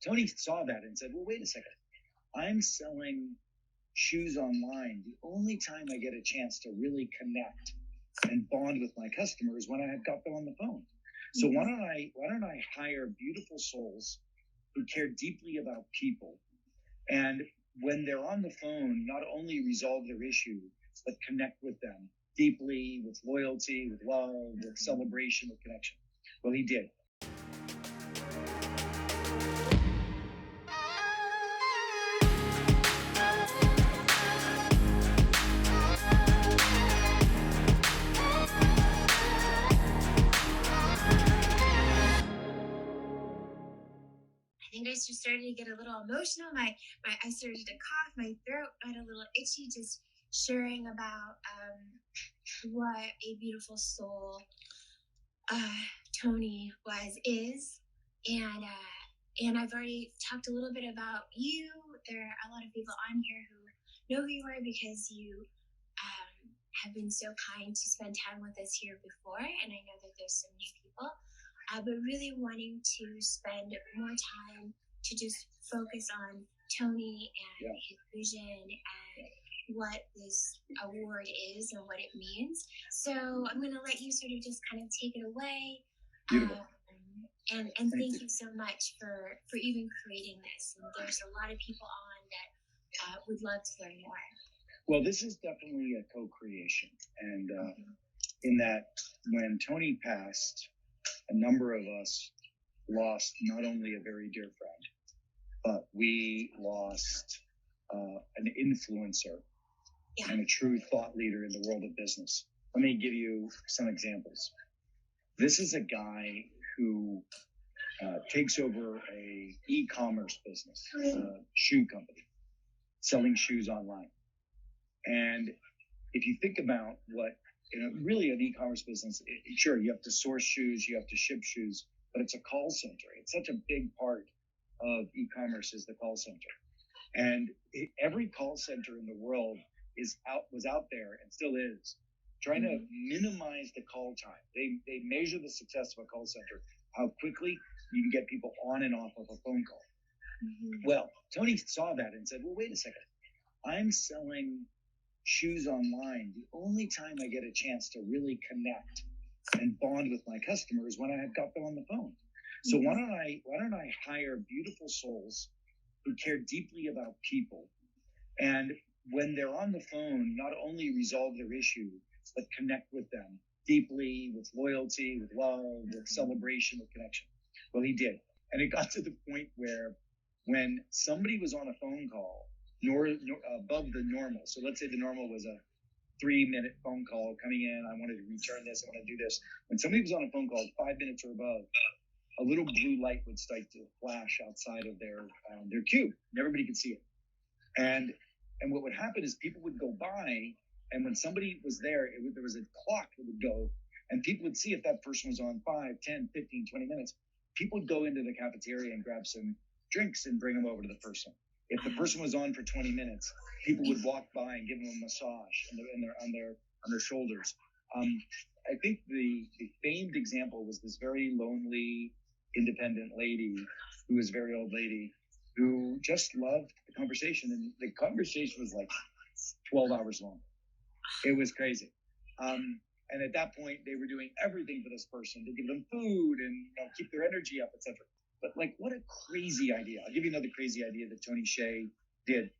Tony saw that and said, well, wait a second. I'm selling shoes online. The only time I get a chance to really connect and bond with my customers when I have got them on the phone. So why don't I hire beautiful souls who care deeply about people, and when they're on the phone, not only resolve their issue, but connect with them deeply, with loyalty, with love, with celebration, with connection. Well, he did. I think I just started to get a little emotional. I started to cough. My throat got a little itchy just sharing about what a beautiful soul Tony is, and I've already talked a little bit about you. There are a lot of people on here who know who you are because you have been so kind to spend time with us here before, and I know that there's some new people. But really wanting to spend more time to just focus on Tony and his vision and what this award is and what it means. So I'm going to let you sort of just kind of take it away. And thank you so much for even creating this. And there's a lot of people on that would love to learn more. Well, this is definitely a co-creation. And in that when Tony passed, a number of us lost not only a very dear friend, but we lost an influencer and a true thought leader in the world of business. Let me give you some examples. This is a guy who takes over a e-commerce business, a shoe company, selling shoes online. And if you think about what, really an e-commerce business, sure, you have to source shoes, you have to ship shoes, but it's a call center. It's such a big part of e-commerce is the call center. And every call center in the world was out there and still is trying to minimize the call time. They measure the success of a call center, how quickly you can get people on and off of a phone call. Well, Tony saw that and said, well, wait a second. I'm selling shoes online. The only time I get a chance to really connect and bond with my customers when I have got them on the phone. So why don't I hire beautiful souls who care deeply about people, and when they're on the phone, not only resolve their issue, but connect with them deeply, with loyalty, with love, with celebration, with connection. Well, he did. And it got to the point where when somebody was on a phone call, above the normal. So let's say the normal was a 3-minute phone call coming in. I wanted to return this. I want to do this. When somebody was on a phone call 5 minutes or above, a little blue light would start to flash outside of their cube, and everybody could see it. And what would happen is people would go by, and when somebody was there, there was a clock that would go, and people would see if that person was on 5, 10, 15, 20 minutes. People would go into the cafeteria and grab some drinks and bring them over to the person. If the person was on for 20 minutes, people would walk by and give them a massage on their shoulders. I think the famed example was this very lonely, independent lady who was a very old lady who just loved the conversation. And the conversation was like 12 hours long. It was crazy. And at that point, they were doing everything for this person to give them food and keep their energy up, etc. But like, what a crazy idea. I'll give you another crazy idea that Tony Hsieh did.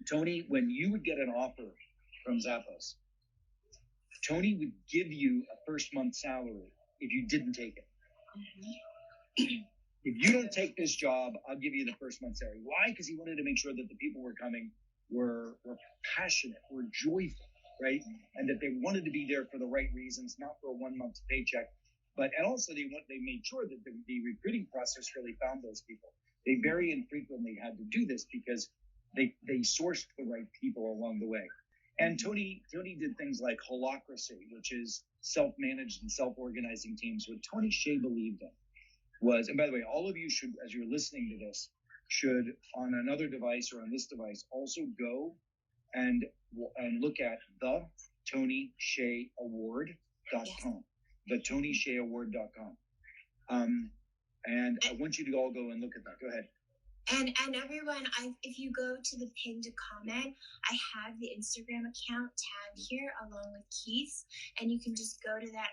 Tony, when you would get an offer from Zappos, Tony would give you a first month salary if you didn't take it. If you don't take this job, I'll give you the first month salary. Why? Because he wanted to make sure that the people who were coming were passionate, were joyful, right? And that they wanted to be there for the right reasons, not for a 1 month paycheck. And also they made sure that the recruiting process really found those people. They very infrequently had to do this because they sourced the right people along the way. And Tony did things like holacracy, which is self-managed and self-organizing teams. What Tony Hsieh believed in was, and by the way, all of you should, as you're listening to this, should on another device or on this device also go and look at the Tony Hsieh Award.com. The TonyHsiehAward.com. And I want you to all go and look at that. Go ahead. And everyone, if you go to the pinned comment, I have the Instagram account tagged here along with Keith's, and you can just go to that.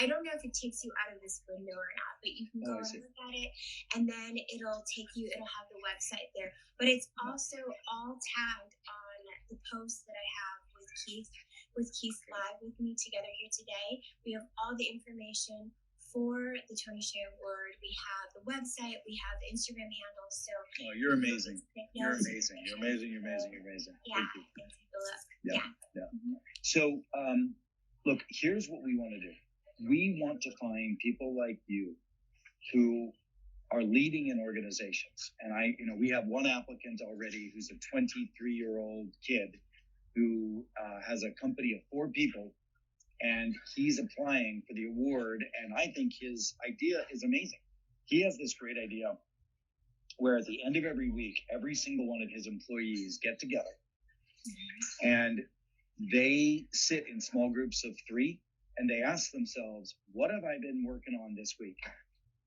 I don't know if it takes you out of this window or not, but you can go and look at it, and then it'll have the website there. But it's also all tagged on the post that I have with Keith live with me together here today. We have all the information for the Tony Hsieh Award. We have the website, we have the Instagram handles. So you're amazing. You're amazing. You're amazing. You're amazing. You're amazing. Yeah, take a look. Yeah. So, look, here's what we want to do. We want to find people like you who are leading in organizations. And we have one applicant already who's a 23-year-old kid who has a company of 4 people. And he's applying for the award, and I think his idea is amazing. He has this great idea where at the end of every week, every single one of his employees get together, and they sit in small groups of 3, and they ask themselves, what have I been working on this week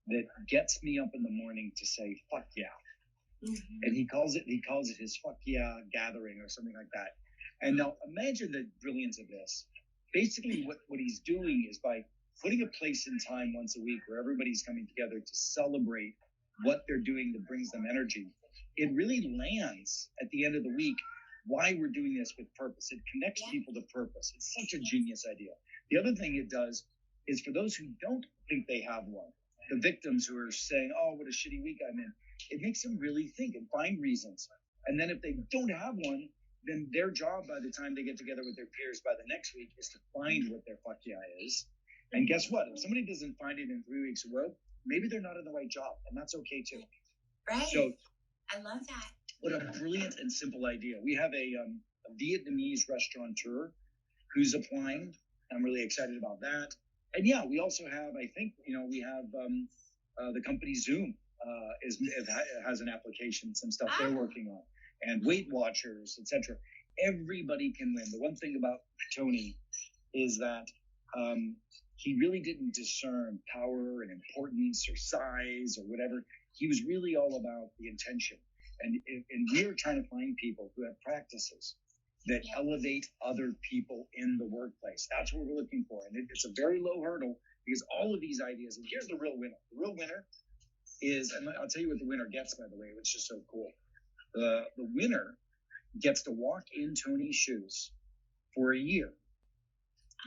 that gets me up in the morning to say, fuck yeah? And he calls it his fuck yeah gathering or something like that. And now imagine the brilliance of this. Basically, what he's doing is by putting a place and time once a week where everybody's coming together to celebrate what they're doing that brings them energy, it really lands at the end of the week why we're doing this with purpose. It connects people to purpose. It's such a genius idea. The other thing it does is for those who don't think they have one, the victims who are saying, oh, what a shitty week I'm in, it makes them really think and find reasons. And then if they don't have one, then their job by the time they get together with their peers by the next week is to find what their fuck yeah is. And guess what? If somebody doesn't find it in 3 weeks in a row, maybe they're not in the right job, and that's okay too. Right. So I love that. What a brilliant and simple idea. We have a Vietnamese restaurateur who's applying. I'm really excited about that. And yeah, we also have, we have the company Zoom has an application, some stuff they're working on. And Weight Watchers, etc. Everybody can win. The one thing about Tony is that he really didn't discern power and importance or size or whatever. He was really all about the intention. And we're trying to find people who have practices that elevate other people in the workplace. That's what we're looking for. And it's a very low hurdle because all of these ideas, and here's the real winner. The real winner is, and I'll tell you what the winner gets, by the way, which is so cool. The winner gets to walk in Tony's shoes for a year.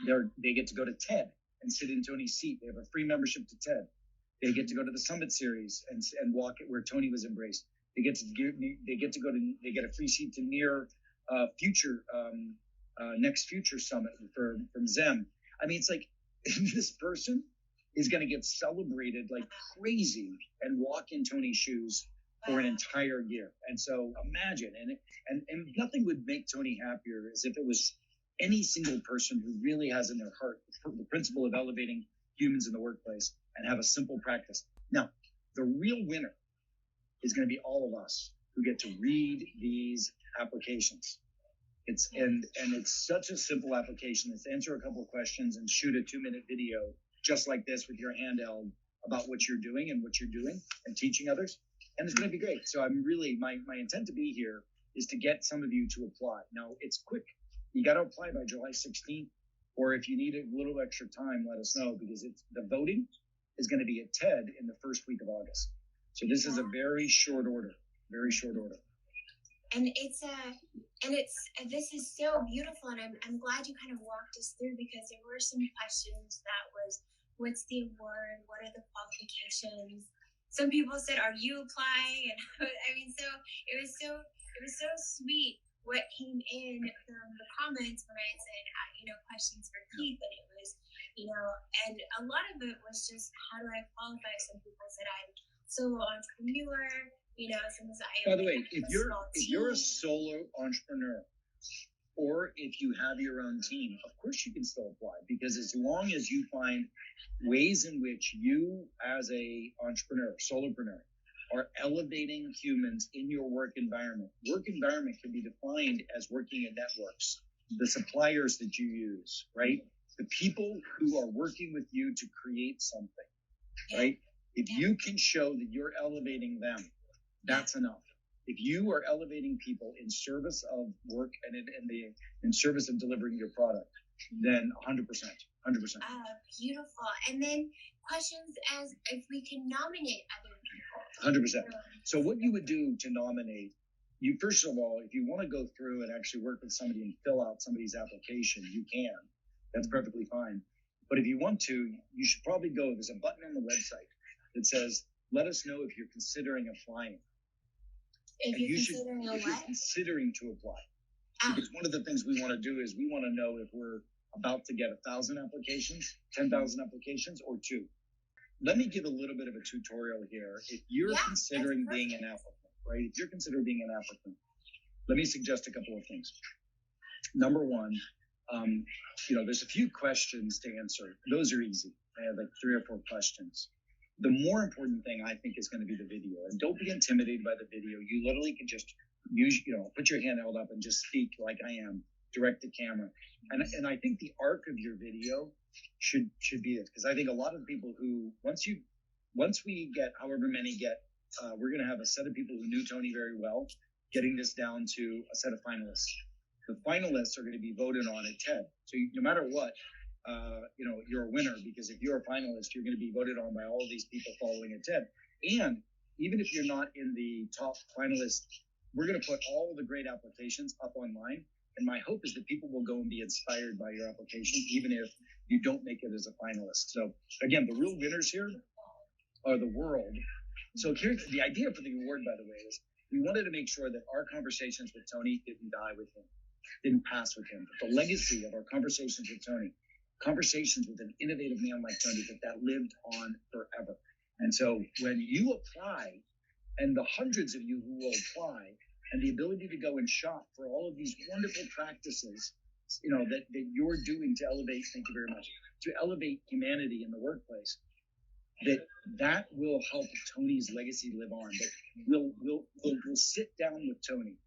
They get to go to TED and sit in Tony's seat. They have a free membership to TED. They get to go to the Summit Series and walk it where Tony was embraced. They get a free seat to next Future Summit from Zem. I mean, it's like this person is going to get celebrated like crazy and walk in Tony's shoes for an entire year. And so imagine, and nothing would make Tony happier as if it was any single person who really has in their heart the principle of elevating humans in the workplace and have a simple practice. Now, the real winner is going to be all of us who get to read these applications. It's such a simple application. It's answer a couple of questions and shoot a 2-minute video just like this with your handheld about what you're doing and teaching others. And it's going to be great. So I'm really, my intent to be here is to get some of you to apply. Now, it's quick. You got to apply by July 16th, or if you need a little extra time, let us know, because the voting is going to be at TED in the first week of August. So this is a very short order. And this is so beautiful, and I'm glad you kind of walked us through, because there were some questions that was, what's the award? What are the qualifications? Some people said, "Are you applying?" And I mean, so it was so sweet what came in from the comments when I said, questions for Keith, and it was, and a lot of it was just, how do I qualify? Some people said I'm solo entrepreneur. Some said By the way, if you're a solo entrepreneur, or if you have your own team, of course you can still apply, because as long as you find ways in which you as a entrepreneur, solopreneur, are elevating humans in your work environment can be defined as working in networks, the suppliers that you use, right? The people who are working with you to create something, right? If you can show that you're elevating them, that's enough. If you are elevating people in service of work and in service of delivering your product, then 100%. Beautiful. And then questions as if we can nominate other people. 100%. So what you would do to nominate, you first of all, if you want to go through and actually work with somebody and fill out somebody's application, you can. That's perfectly fine. But if you want to, you should probably go, there's a button on the website that says, let us know if you're considering applying. If you're considering to apply. Because one of the things we want to do is we want to know if we're about to get 1,000 applications, 10,000 applications, or 2. Let me give a little bit of a tutorial here. If you're considering being an applicant, right? If you're considering being an applicant, let me suggest a couple of things. Number one, there's a few questions to answer. Those are easy. I have like 3 or 4 questions. The more important thing I think is going to be the video. And don't be intimidated by the video. You literally can just put your hand held up and just speak like I am, direct the camera. And I think the arc of your video should be this, because I think a lot of people who, once we get however many we're going to have a set of people who knew Tony very well, getting this down to a set of finalists. The finalists are going to be voted on at TED. So no matter what, you're a winner, because if you're a finalist, you're going to be voted on by all of these people following at TED. And even if you're not in the top finalists, we're going to put all of the great applications up online. And my hope is that people will go and be inspired by your application, even if you don't make it as a finalist. So again, the real winners here are the world. So here's the idea for the award, by the way, is we wanted to make sure that our conversations with Tony didn't die with him, didn't pass with him. But the legacy of our conversations with Tony, conversations with an innovative man like Tony, that lived on forever. And so when you apply, and the hundreds of you who will apply, and the ability to go and shop for all of these wonderful practices, that you're doing to elevate, thank you very much, to elevate humanity in the workplace, that will help Tony's legacy live on. That we'll sit down with Tony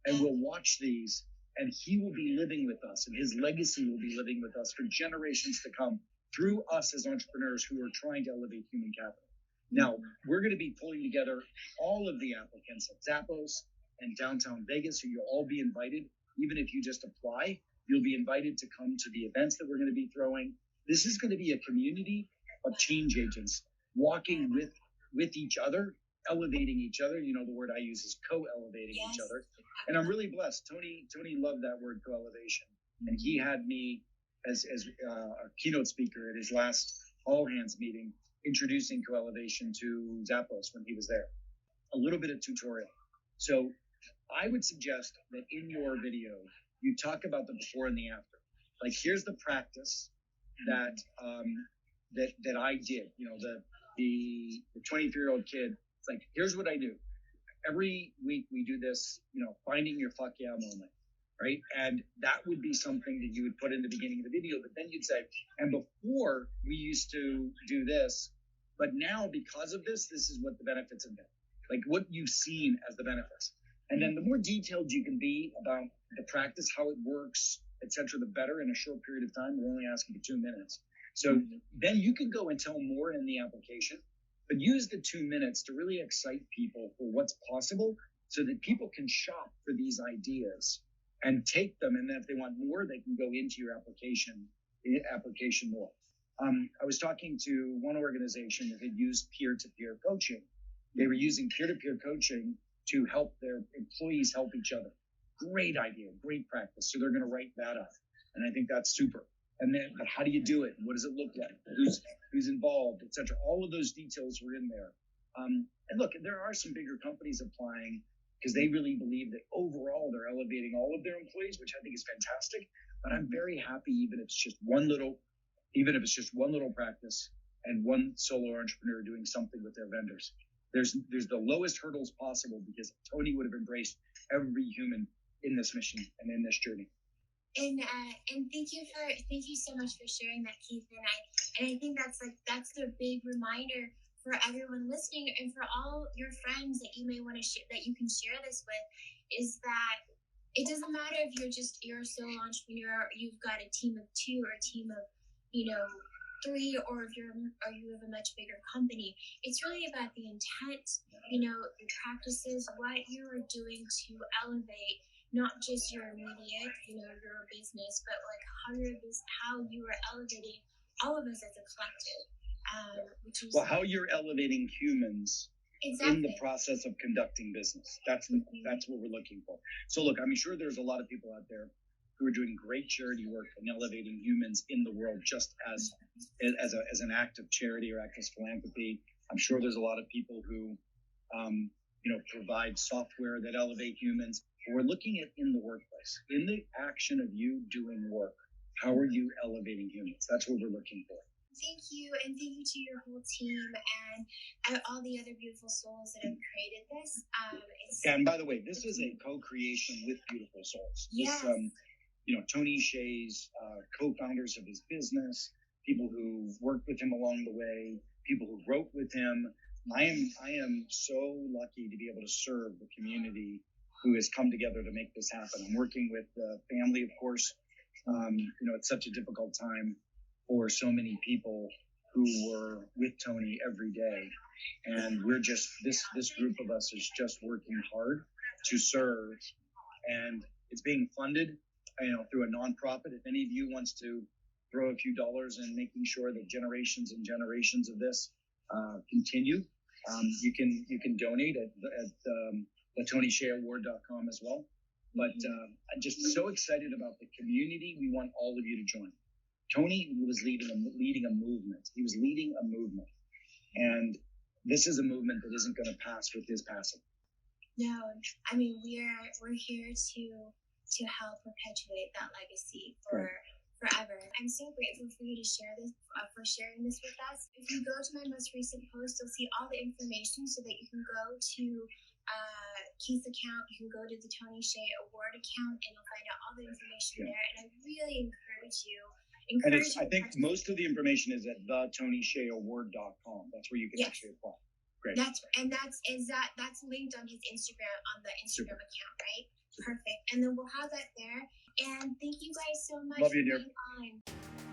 and we'll watch these, and he will be living with us, and his legacy will be living with us for generations to come through us as entrepreneurs who are trying to elevate human capital. Now, we're going to be pulling together all of the applicants at Zappos and downtown Vegas, so you'll all be invited. Even if you just apply, you'll be invited to come to the events that we're going to be throwing. This is going to be a community of change agents walking with each other, elevating each other. The word I use is co-elevating each other. And I'm really blessed. Tony loved that word, co-elevation. And he had me as a keynote speaker at his last all hands meeting, introducing co-elevation to Zappos when he was there. A little bit of tutorial. So I would suggest that in your video, you talk about the before and the after. Like, here's the practice that I did. The 23-year-old kid. It's like, here's what I do. Every week we do this, finding your fuck yeah moment, right? And that would be something that you would put in the beginning of the video, but then you'd say, and before we used to do this, but now because of this is what the benefits have been. Like what you've seen as the benefits. And then the more detailed you can be about the practice, how it works, etc., the better in a short period of time. We're only asking for 2 minutes. So then you can go and tell more in the application, but use the 2 minutes to really excite people for what's possible so that people can shop for these ideas and take them. And then if they want more, they can go into your application more. I was talking to one organization that had used peer-to-peer coaching. They were using peer-to-peer coaching to help their employees help each other. Great idea, great practice. So they're going to write that up. And I think that's super. And then, but how do you do it? What does it look like? Who's involved, etc. All of those details were in there. And look, there are some bigger companies applying because they really believe that overall they're elevating all of their employees, which I think is fantastic. But I'm very happy even if it's just one little practice and one solo entrepreneur doing something with their vendors. There's the lowest hurdles possible because Tony would have embraced every human in this mission and in this journey. And thank you so much for sharing that, Keith. And I think that's the big reminder for everyone listening and for all your friends that you may want to share, that you can share this with, is that it doesn't matter if you're a solo entrepreneur, or you've got a team of 2 or a team of three, or if you have a much bigger company. It's really about the intent, your practices, what you are doing to elevate not just your immediate, your business, but like how you are elevating all of us as a collective. Which is how you're elevating humans exactly in the process of conducting business. That's what we're looking for. So look, I'm sure there's a lot of people out there who are doing great charity work and elevating humans in the world just as an act of charity or act of philanthropy. I'm sure there's a lot of people who provide software that elevate humans. But we're looking at in the workplace, in the action of you doing work. How are you elevating humans? That's what we're looking for. Thank you, and thank you to your whole team and all the other beautiful souls that have created this. And by the way, this is a co-creation with beautiful souls. Yes. Tony Hsieh's co-founders of his business, people who worked with him along the way, people who wrote with him. I am so lucky to be able to serve the community who has come together to make this happen. I'm working with the family, of course. It's such a difficult time for so many people who were with Tony every day. And we're just, this group of us is just working hard to serve. And it's being funded, through a nonprofit. If any of you wants to throw a few dollars in making sure that generations and generations of this continue, you can donate at the TonyHsiehAward.com as well. But I'm just so excited about the community. We want all of you to join. Tony was leading a movement. He was leading a movement. And this is a movement that isn't going to pass with his passing. No, I mean, we're here to help perpetuate that legacy forever. I'm so grateful for you to share this, for sharing this with us. If you go to my most recent post, you'll see all the information so that you can go to Keith's account, you can go to the Tony Hsieh Award account, and you'll find out all the information there. And I really encourage you. I think most of the information is at the TonyHsiehAward.com. That's where you can actually apply. Great. That's linked on his Instagram, on the Instagram account, right? Perfect. And then we'll have that there. And thank you guys so much Love you, for dear. being on.